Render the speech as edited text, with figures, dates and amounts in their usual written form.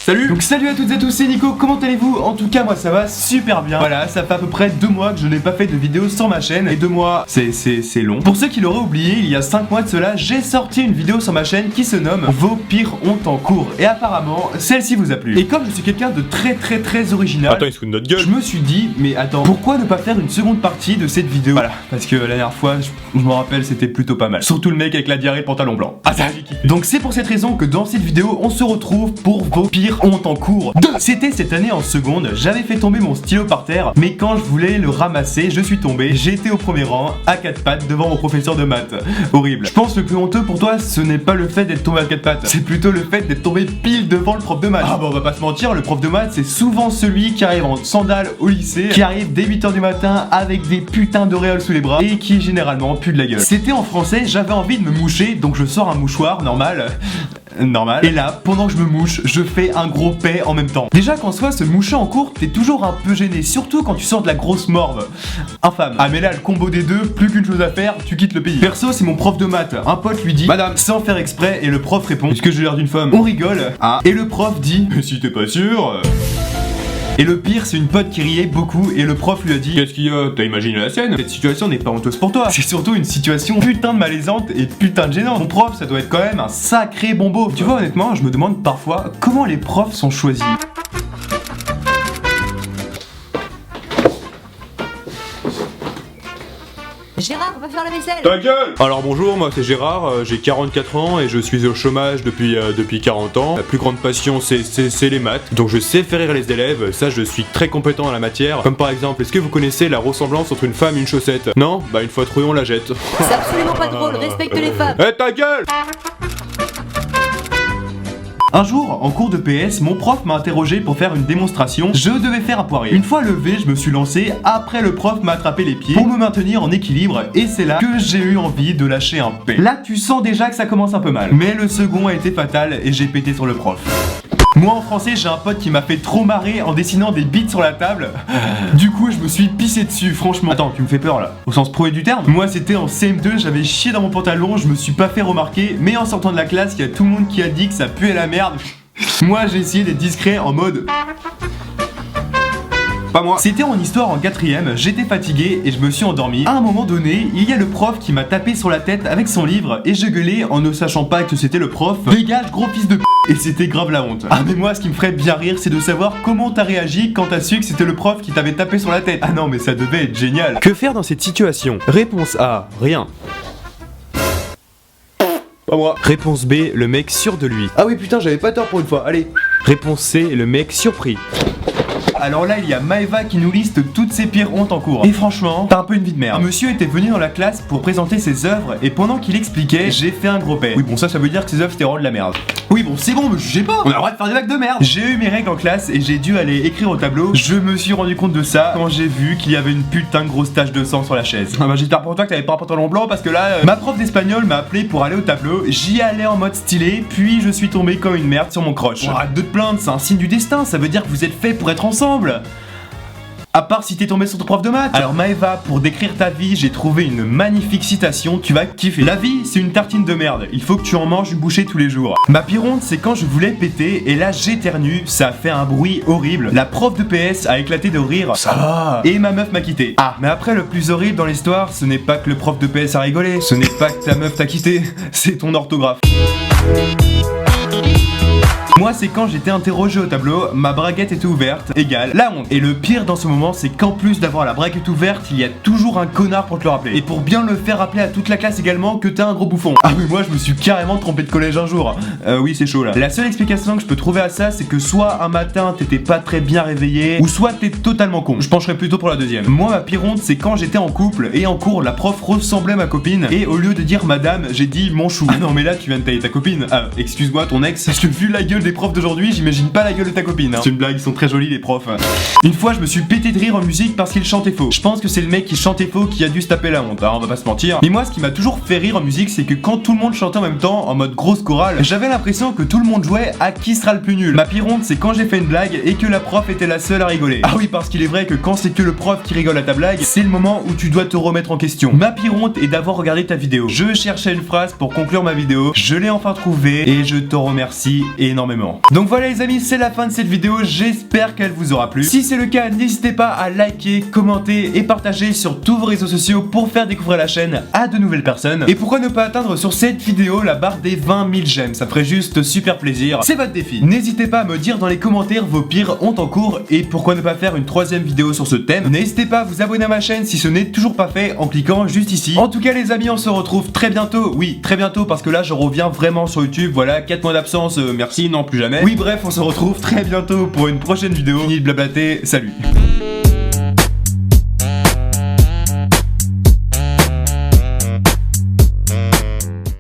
Salut. Donc salut à toutes et à tous, c'est Nico, comment allez-vous? En tout cas moi ça va super bien. Voilà, ça fait à peu près 2 mois que je n'ai pas fait de vidéo sur ma chaîne. Et 2 mois, c'est long. Pour ceux qui l'auraient oublié, il y a 5 mois de cela, j'ai sorti une vidéo sur ma chaîne qui se nomme Vos pires hontes en cours. Et apparemment, celle-ci vous a plu. Et comme je suis quelqu'un de très original, attends, il se fout de notre gueule. Je me suis dit, mais attends, pourquoi ne pas faire une seconde partie de cette vidéo? Voilà, parce que la dernière fois, je me rappelle, c'était plutôt pas mal. Surtout le mec avec la diarrhée de pantalon blanc. Ah ça j'ai kiffé. Donc c'est pour cette raison que dans cette vidéo, on se retrouve pour Vos pires hontes en cours 2. C'était cette année en seconde, j'avais fait tomber mon stylo par terre, mais quand je voulais le ramasser, je suis tombé, j'étais au premier rang, à 4 pattes devant mon professeur de maths. Horrible. Je pense que le plus honteux pour toi, ce n'est pas le fait d'être tombé à 4 pattes, c'est plutôt le fait d'être tombé pile devant le prof de maths. Ah bah on va pas se mentir, le prof de maths c'est souvent celui qui arrive en sandales au lycée, qui arrive dès 8h du matin avec des putains d'auréoles sous les bras et qui généralement pue de la gueule. C'était en français, j'avais envie de me moucher, donc je sors un mouchoir normal. Et là, pendant que je me mouche, je fais un gros paix en même temps. Déjà qu'en soi, se moucher en cours, t'es toujours un peu gêné, surtout quand tu sors de la grosse morve. Infâme. Ah mais là, le combo des deux, plus qu'une chose à faire, tu quittes le pays. Perso, c'est mon prof de maths. Un pote lui dit Madame, sans faire exprès, et le prof répond Est-ce que j'ai l'air d'une femme? On rigole. Ah. Et le prof dit Mais si t'es pas sûr. Et le pire, c'est une pote qui riait beaucoup et le prof lui a dit Qu'est-ce qu'il y a? T'as imaginé la scène? Cette situation n'est pas honteuse pour toi. C'est surtout une situation putain de malaisante et putain de gênante. Ton prof, ça doit être quand même un sacré bombeau. Tu vois, honnêtement, je me demande parfois comment les profs sont choisis. Gérard, on va faire la vaisselle. Ta gueule! Alors bonjour, moi c'est Gérard, j'ai 44 ans et je suis au chômage depuis 40 ans. La plus grande passion c'est les maths, donc je sais faire rire les élèves, ça je suis très compétent en la matière. Comme par exemple, est-ce que vous connaissez la ressemblance entre une femme et une chaussette? Non? Bah une fois trouvé on la jette. C'est absolument pas drôle, respecte les femmes. Eh ta gueule! Un jour, en cours de PS, mon prof m'a interrogé pour faire une démonstration. Je devais faire un poirier. Une fois levé, je me suis lancé. Après, le prof m'a attrapé les pieds pour me maintenir en équilibre. Et c'est là que j'ai eu envie de lâcher un P. Là, tu sens déjà que ça commence un peu mal. Mais le second a été fatal et j'ai pété sur le prof. Moi en français j'ai un pote qui m'a fait trop marrer en dessinant des bites sur la table. Du coup je me suis pissé dessus franchement. Attends, tu me fais peur là, au sens pro du terme. Moi c'était en CM2, j'avais chié dans mon pantalon, je me suis pas fait remarquer. Mais en sortant de la classe, il y a tout le monde qui a dit que ça puait la merde. Moi j'ai essayé d'être discret en mode pas moi. C'était en histoire en 4ème, j'étais fatigué et je me suis endormi. À un moment donné, il y a le prof qui m'a tapé sur la tête avec son livre et je gueulais en ne sachant pas que c'était le prof. Dégage gros fils de p***. Et c'était grave la honte. Ah mais moi ce qui me ferait bien rire c'est de savoir comment t'as réagi quand t'as su que c'était le prof qui t'avait tapé sur la tête. Ah non mais ça devait être génial. Que faire dans cette situation? Réponse A, rien. Pas moi. Réponse B, le mec sûr de lui. Ah oui putain j'avais pas tort pour une fois, allez. Réponse C, le mec surpris. Alors là, il y a Maeva qui nous liste toutes ses pires hontes en cours. Et franchement, t'as un peu une vie de merde. Un monsieur était venu dans la classe pour présenter ses œuvres et pendant qu'il expliquait, j'ai fait un gros paix. Oui bon ça veut dire que ses œuvres c'était vraiment de la merde. Oui bon c'est bon, me jugez pas, on a le droit de faire des vagues de merde. J'ai eu mes règles en classe et j'ai dû aller écrire au tableau. Je me suis rendu compte de ça quand j'ai vu qu'il y avait une putain de grosse tache de sang sur la chaise. Ah bah j'espère pour toi que t'avais pas un pantalon blanc parce que là, ma prof d'espagnol m'a appelé pour aller au tableau. J'y allais en mode stylé, puis je suis tombé comme une merde sur mon croche. Bon, arrête de te plaindre, c'est un signe du destin, ça veut dire que vous êtes faits pour être ensemble. À part si t'es tombé sur ton prof de maths. Alors Maeva, pour décrire ta vie, j'ai trouvé une magnifique citation, tu vas kiffer. La vie, c'est une tartine de merde, il faut que tu en manges une bouchée tous les jours. Ma pire honte, c'est quand je voulais péter, et là j'éternue, ça a fait un bruit horrible. La prof de PS a éclaté de rire, ça va. Et ma meuf m'a quitté. Ah, mais après le plus horrible dans l'histoire, ce n'est pas que le prof de PS a rigolé, ce n'est pas que ta meuf t'a quitté, c'est ton orthographe. Moi c'est quand j'étais interrogé au tableau, ma braguette était ouverte, égale la honte. Et le pire dans ce moment c'est qu'en plus d'avoir la braguette ouverte, il y a toujours un connard pour te le rappeler. Et pour bien le faire rappeler à toute la classe également que t'es un gros bouffon. Ah mais moi je me suis carrément trompé de collège un jour. Oui c'est chaud là. La seule explication que je peux trouver à ça c'est que soit un matin t'étais pas très bien réveillé, ou soit t'es totalement con. Je pencherais plutôt pour la deuxième. Moi ma pire honte c'est quand j'étais en couple et en cours la prof ressemblait à ma copine et au lieu de dire madame j'ai dit mon chou. Ah non mais là tu viens de tailler ta copine. Ah excuse-moi ton ex, parce que vu la gueule des profs d'aujourd'hui, j'imagine pas la gueule de ta copine. Hein. C'est une blague, ils sont très jolis les profs. Une fois, je me suis pété de rire en musique parce qu'il chantait faux. Je pense que c'est le mec qui chantait faux qui a dû se taper la honte. Alors, on va pas se mentir. Mais moi, ce qui m'a toujours fait rire en musique, c'est que quand tout le monde chantait en même temps, en mode grosse chorale, j'avais l'impression que tout le monde jouait à qui sera le plus nul. Ma pire honte, c'est quand j'ai fait une blague et que la prof était la seule à rigoler. Ah oui, parce qu'il est vrai que quand c'est que le prof qui rigole à ta blague, c'est le moment où tu dois te remettre en question. Ma pire honte est d'avoir regardé ta vidéo. Je cherchais une phrase pour conclure ma vidéo, je l'ai enfin trouvée et je te remercie énormément. énormément. Donc voilà les amis, c'est la fin de cette vidéo, j'espère qu'elle vous aura plu. Si c'est le cas, n'hésitez pas à liker, commenter et partager sur tous vos réseaux sociaux pour faire découvrir la chaîne à de nouvelles personnes. Et pourquoi ne pas atteindre sur cette vidéo la barre des 20 000 j'aime, ça ferait juste super plaisir. C'est votre défi. N'hésitez pas à me dire dans les commentaires vos pires hontes en cours et pourquoi ne pas faire une troisième vidéo sur ce thème. N'hésitez pas à vous abonner à ma chaîne si ce n'est toujours pas fait en cliquant juste ici. En tout cas les amis, on se retrouve très bientôt. Oui, très bientôt parce que là je reviens vraiment sur YouTube. Voilà, 4 mois d'absence, merci, non plus jamais. Oui bref, on se retrouve très bientôt pour une prochaine vidéo. Fini de blablater, salut.